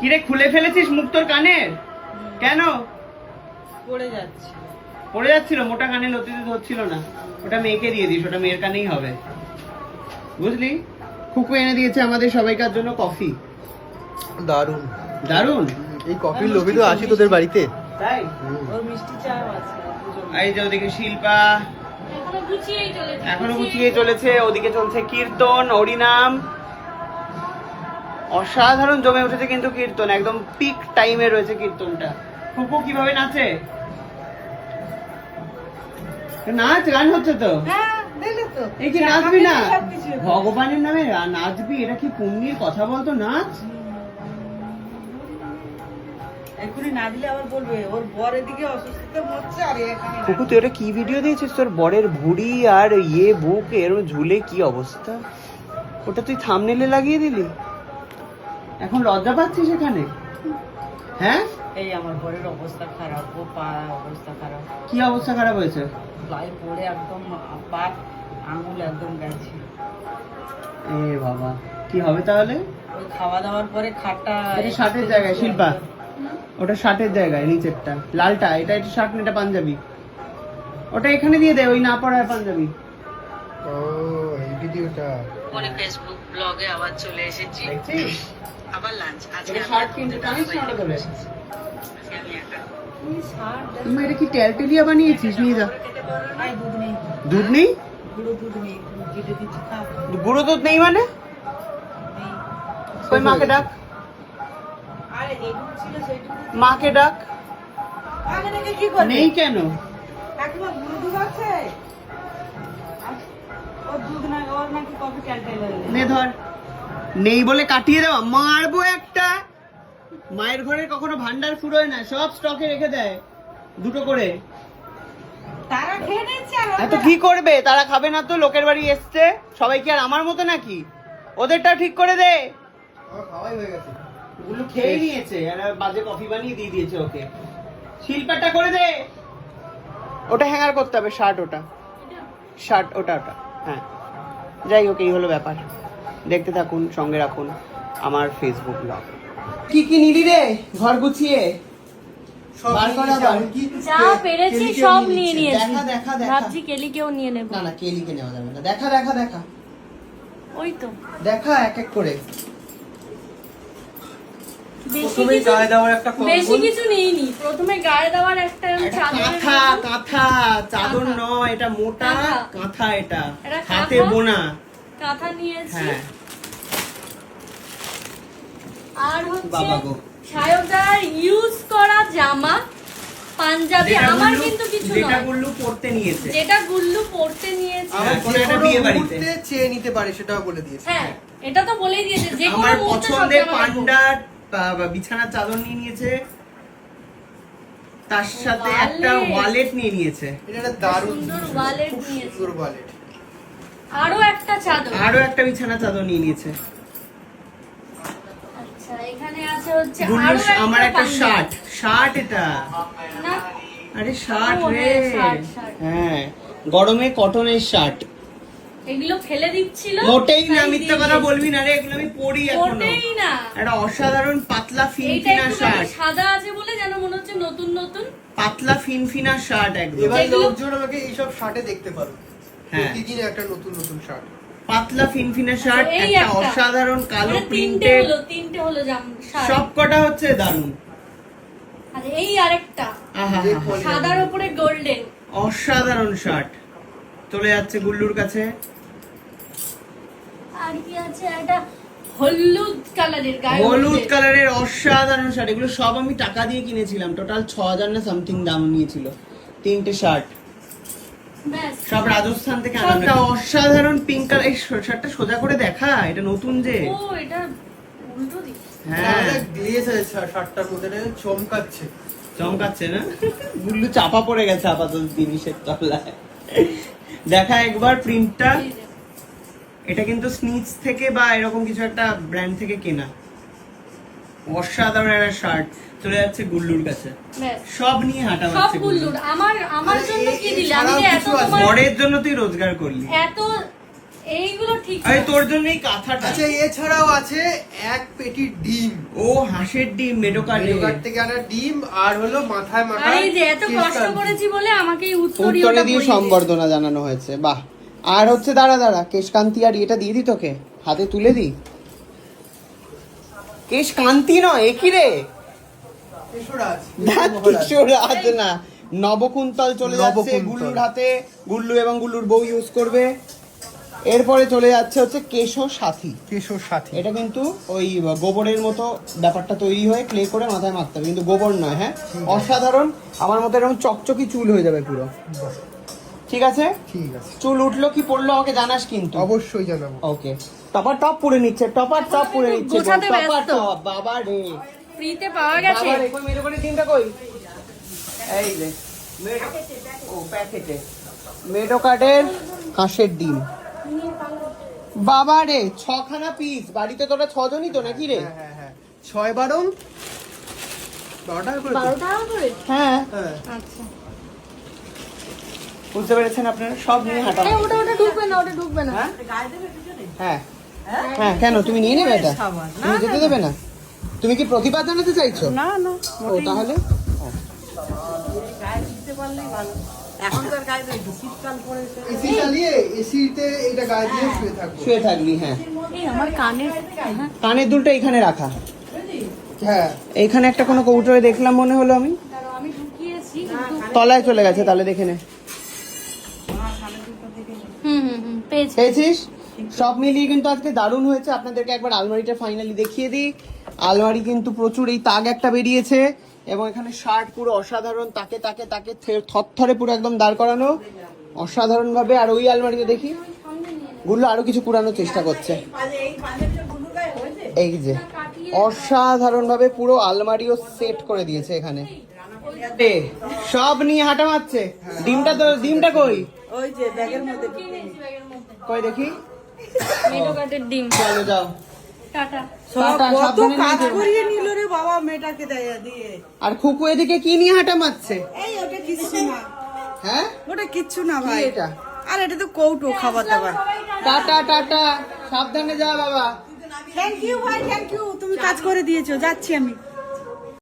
কিরে খুলে ফেলেছিস মুখ তোর কানের? কেন? পড়ে যাচ্ছে। পড়ে যাচ্ছিল, মোটা কানে লতিতে ধরছিল না। ওটা মেয়েকে দিয়ে দিস, ওটা মেয়ের কানেই হবে, বুঝলি? খুকু এনে দিয়েছে আমাদের সবাইকার জন্য কফি। দারুন দারুন। এই কফির লোভি তো আসি তোদের বাড়িতে। তাই ওর মিষ্টি চাও আছে। এই যে ওদিকে শিল্পা এখনো গুছিয়ে চলেছে, ওদিকে চলছে কীর্তন, হরিনাম। অসাধারণ জমে উঠেছে কিন্তু কীর্তন, একদম পিক টাইমে রয়েছে কীর্তনটা। খুকু কিভাবে নাচে, নাচ গান হচ্ছে তো। এই কি নাচবি না? ভগবানের নামে নাচবি, এটা কি পুণ্যের কথা বলতো? নাচ। এখনই না দিলে আবার বলবে ওর বর এদিকে অসুস্থতা হচ্ছে আর এখানে। খুকু তুই ওটা কি ভিডিও দিয়েছিস? তোর বরের ভুঁড়ি আর বুক এরকম ঝুলে কি অবস্থা? ওটা তুই থাম্বনেলে লাগিয়ে দিলি? এখন লজ্জা পাচ্ছিস এখানে? হ্যাঁ, এই আমার বরের অবস্থা খারাপ, ও পা অবস্থা খারাপ। কি অবস্থা খারাপ হয়েছে? প্লাই পড়ে একদম পা আঙুল একদম গেছে। এ বাবা, কি হবে তাহলে? ওই খাওয়া দাওয়ার পরে খাটটা এটা শার্টের জায়গায় শিল্পা, ওটা শার্টের জায়গায় নিচেরটা লালটা, এটা এটা শার্ট না, এটা পাঞ্জাবি। ওটা এখানে দিয়ে দে, ওই না পড়া পাঞ্জাবি। ও এই ভিডিওটা মনে ফেসবুক ব্লগে আবার চলে এসেছি। দেখছিস? আবার লাঞ্চ আজকে এটা শার্ট কিনতে টানিস না ওটা ধরে? আমি একটা শার্ট তুমি এটা কি টেলটেলিয়া বানিয়েছিস? নিয়ে যা। আই দুধ নেই, দুধ নেই? গুঁড়ো দুধ নেই, জিরে দিচ্ছি খা। গুঁড়ো দুধ নেই মানে? ওই মাকে ডাক, আরে যেটুকু ছিল সেইটুকু। মাকে ডাক। আগে থেকে কি করবে? নেই কেন? এখনো গুঁড়ো দুধ আছে? ওর দুধ না, ওর নাকি কফি ক্যালটাইল হয়ে নে ধর। নেই বলে কাটিয়ে দেওয়া, মারবো একটা। মায়ের ঘরে কখনো ভান্ডার ফুরোয় না, সব স্টকে রেখে দেয় দুটো করে। তারা খেয়ে নিচ্ছে আর এত কি করবে? তারা খাবে না তো, লোকের বাড়ি এসছে। সবাই কি আর আমার মতো নাকি? ওদেরটা ঠিক করে দে। আমার খাওয়াই হয়ে গেছে। ওগুলো খেয়ে নিয়েছে আর বাজে কফি বানিয়ে দিয়ে দিয়েছে ওকে। শিল্পাটা করে দে। ওটা হ্যাঙ্গার করতে হবে, শার্ট ওটা, শার্ট ওটা ওটা। হ্যাঁ, যাই হোক, এই হলো ব্যাপার। দেখতে থাকুন, সঙ্গে রাখুন আমার ফেসবুক ব্লগ। কি কি নিলি রে ঘর গুছিয়ে? বার করা বার। যা পেরেছি সব নিয়ে নিয়েছি। দেখা দেখা দেখা। ভাবছি কেলিকেও নিয়ে নেব। না না, কেলিকে নেওয়া যাবে না। দেখা দেখা দেখা ওই তো দেখা এক এক করে। বেশি গায়ে দেওয়ার একটা কিছু নেইনি। প্রথমে গায়ে দেওয়ার একটা চাদর, কাঁথা, কাঁথা চাদর নয়, এটা মোটা কাঁথা। কাঁথা, এটা এটা হাতে কাঁথা। বোনা। কাঁথা নিয়েছি। হ্যাঁ আর হচ্ছে বাবা গো, সায়কদার ইউজ করা জামা, পাঞ্জাবি। যেটা আমার গুল্লু- কিন্তু কিছু যেটা নয়, গুল্লু পড়তে নিয়েছে। যেটা গুল্লু পড়তে নিয়েছে। আমার আমার কোনো একটা কোনো বিয়ে বিয়ে বাড়িতে। বাড়িতে চেয়ে নিতে পারে সেটাও বলে দিয়েছে। হ্যাঁ, এটা তো বলেই দিয়েছে যে কোনো আমার মুহূর্তে সব পছন্দের জামা নেবো। পান্ডার বিছানার চাদর নিয়ে নিয়েছে, তার সাথে একটা Wallet। ওয়ালেট নিয়ে নিয়েছে। এটা একটা দারুণ সুন্দর জিনিস, wallet খুব নিয়েছে। সুন্দর wallet। আরো একটা চাদর। আরো একটা বিছানা চাদর নিয়ে নিয়েছে। আচ্ছা, এখানে আছে হচ্ছে গুল্লু আরো আমার একটা পাঞ্জাবি। শার্ট, শার্ট এটা। না, আরে শার্ট ও, রে, হ্যাঁ, শার্ট, শার্ট। হ্যাঁ গরমে কটনের শার্ট। এগুলো ফেলে দিচ্ছিল। মোটেই না, তাই মিথ্যা দিয়ে কথা দিয়েছি। বলবি না রে, এগুলো আমি পরি এখনো। মোটেই না। একটা অসাধারণ পাতলা এইটা ফিনফিনা একটু শার্ট, সাদা আছে বলে যেন মনে হচ্ছে নতুন নতুন। পাতলা ফিনফিনা শার্ট একদম। এবার যেগুলো- লোকজন আমাকে এইসব শার্টে দেখতে পারো, হ্যাঁ। প্রতিদিন একটা নতুন নতুন শার্ট। পাতলা ফিনফিনা শার্ট, এই একটা একটা। অসাধারণ কালো মানে প্রিন্টের। তিনটে হলো শার্ট। সব কটা হচ্ছে দারুণ। আর এই আরেকটা আহা যে হা হা। সাদার উপরে গোল্ডেন। অসাধারণ শার্ট। চলে যাচ্ছে গুল্লুর কাছে। আর কি আছে, একটা হলুদ কালারের গায়ে হলুদ কালারের অসাধারণ শার্ট। এগুলো সব আমি টাকা দিয়ে কিনেছিলাম, টোটাল 6000 না সামথিং দাম নিয়েছিল তিনটে শার্ট। ব্যাস। সব রাজস্থান থেকে আনা। একটা অসাধারণ পিঙ্ক কালার। এই শার্টটা সোজা করে দেখা, এটা নতুন যে। ও, এটা উল্টো দিক। হ্যাঁ গ্লেজ আছে শার্টটার মধ্যে, এটা চমকাচ্ছে। চমকাচ্ছে না? গুল্লু চাপা পড়ে গেছে আপাতত জিনিসের তলায়। দেখা একবার প্রিন্টটা। এটা কিন্তু স্নিচ থেকে বা এরকম কিছু একটা ব্র্যান্ড থেকে কেনা। অসাধারণ একটা শার্ট। চলে যাচ্ছে গুল্লুর কাছে। ব্যাস। সব নিয়ে হাঁটা সব মারছে গুল্লু। গুল্লুর। আমার আরে জন্য কি এই দিলে? আমি ছাড়াও যে এত কিছু আছে। তোমার পরের জন্য তুই রোজগার করলি। এত এইগুলো ঠিক আরে তোর জন্য এই কাঁথাটা। আচ্ছা এছাড়াও আছে এক পেটি ডিম, ও হাঁসের ডিম মেডোকার্ড মেনুকার্ড থেকে আনা ডিম, আর হলো মাথায় আর মাথায় এই যে এত কষ্ট কেশকান্তি। করেছি বলে আমাকে এই উত্তরে উত্তরীয়টা দিয়ে পরিয়ে সম্বর্ধনা জানানো হয়েছে, বাহ। আর হচ্ছে দাঁড়া দাঁড়া, কেশকান্তি আর এটা দিয়ে দি তোকে, হাতে তুলে দি। কেশকান্তি নয়, এ কি রে? কেশরাজ, ধ্যাৎ, কিশোরাজ না, নবকুন্তল চলে যাচ্ছে নবকুন্তল। গুল্লুর হাতে। গুল্লু এবং গুল্লুর বউ ইউজ করবে। এরপরে চলে যাচ্ছে হচ্ছে কেশো সাথী। কেশর সাথী। এটা কিন্তু ওই গোবরের মতো ব্যাপারটা তৈরি হয়ে ক্লে করে মাথায় মারতে হবে, কিন্তু গোবর নয়। হ্যাঁ, অসাধারণ। আমার মতো এরকম চকচকি চুল হয়ে যাবে পুরো। ঠিক আছে, ঠিক আছে, চুল উঠলো কি পড়লো আমাকে জানাস কিন্তু। অবশ্যই জানাবো। ওকে, টপার টপ পরে নিচ্ছে, টপার টপ পরে নিচ্ছে, গোছাতে টপার ব্যস্ত। টপ। বাবা রে, ফ্রিতে পাওয়া গেছে। বাবা রে, কই মেরে করে ডিমটা কই? এই যে ও প্যাকেটে মেডোকার্ডের হাঁসের ডিম। বাবা রে, 6খানা পিস। বাড়িতে তোরা 6 জনই তো নাকি রে? হ্যাঁ হ্যাঁ, 6 12 টাকা করে তো? 12 টাকা করে? হ্যাঁ, হ্যাঁ। আচ্ছা। বুঝতে পেরেছেন আপনারা? সব নিয়ে হাঁটা। এই ওটা ঢুকবে না, ওটা ঢুকবে না। হ্যাঁ গায়ে দেবে পিছনে? হ্যাঁ হ্যাঁ, কেন তুমি নিয়ে নেবে এটা? সাবান। তুমি যেতে দেবে না? তুমি কি প্রতিবাদ জানাতে চাইছো? না না, ও তাহলে গায়ে দিতে পারলেই ভালো। এখনকার গায়ে দেবে, শীতকাল পড়েছে। এসি চালিয়ে এসিতে এটা গায়ে দিয়ে শুয়ে থাকবো। শুয়ে থাকবি। হ্যাঁ, এই আমার কানের, হ্যাঁ, কানের দুলটা এখানে রাখা। হ্যাঁ, এইখানে একটা কোনো কৌটোয় দেখলাম মনে হলো আমি। দাঁড়াও, আমি ঢুকিয়েছি কিন্তু তলায় চলে গেছে, তাহলে দেখে নে। পেয়েছি। পেয়েছিস? সব মিলিয়ে কিন্তু আজকে দারুণ হয়েছে। আপনাদেরকে একবার আলমারিটা ফাইনালি দেখিয়ে দিই। আলমারি কিন্তু প্রচুর, এই তাগ একটা বেরিয়েছে এবং এখানে শার্ট পুরো অসাধারণ, তাকে তাকে তাকে থরথরে পুরো একদম দাঁড় করানো অসাধারণ ভাবে। আর ওই আলমারিতে দেখি গুলো আরো কিছু কুড়ানোর চেষ্টা করছে। এই পাঞ্জাবিটা গুলো গায়ে হয়েছে? এই যে অসাধারণ ভাবে পুরো আলমারিও সেট করে দিয়েছে এখানে। এ, সব নিয়ে হাঁটা মারছে। ডিমটা তো, ডিমটা কই? ওই যে ব্যাগের মধ্যে কই দেখি। মেডোকার্ডের ডিম। চলো যাও। টাটা। সব টাটা, কত সাবধানে কাজ নিয়ে যেও। করিয়ে নিল রে বাবা মেয়েটাকে দিয়ে। আর খুকু এদিকে কি নিয়ে হাঁটা মারছে? এই ওটা কিচ্ছু না, হ্যাঁ, ওটা কিচ্ছু না কি ভাই। এটা? আর এটা তো কৌটো খাবার দাবার। টাটা টাটা, সাবধানে যা বাবা। থ্যাংক ইউ ভাই, থ্যাংক ইউ, তুমি কাজ করে দিয়েছো, যাচ্ছি আমি।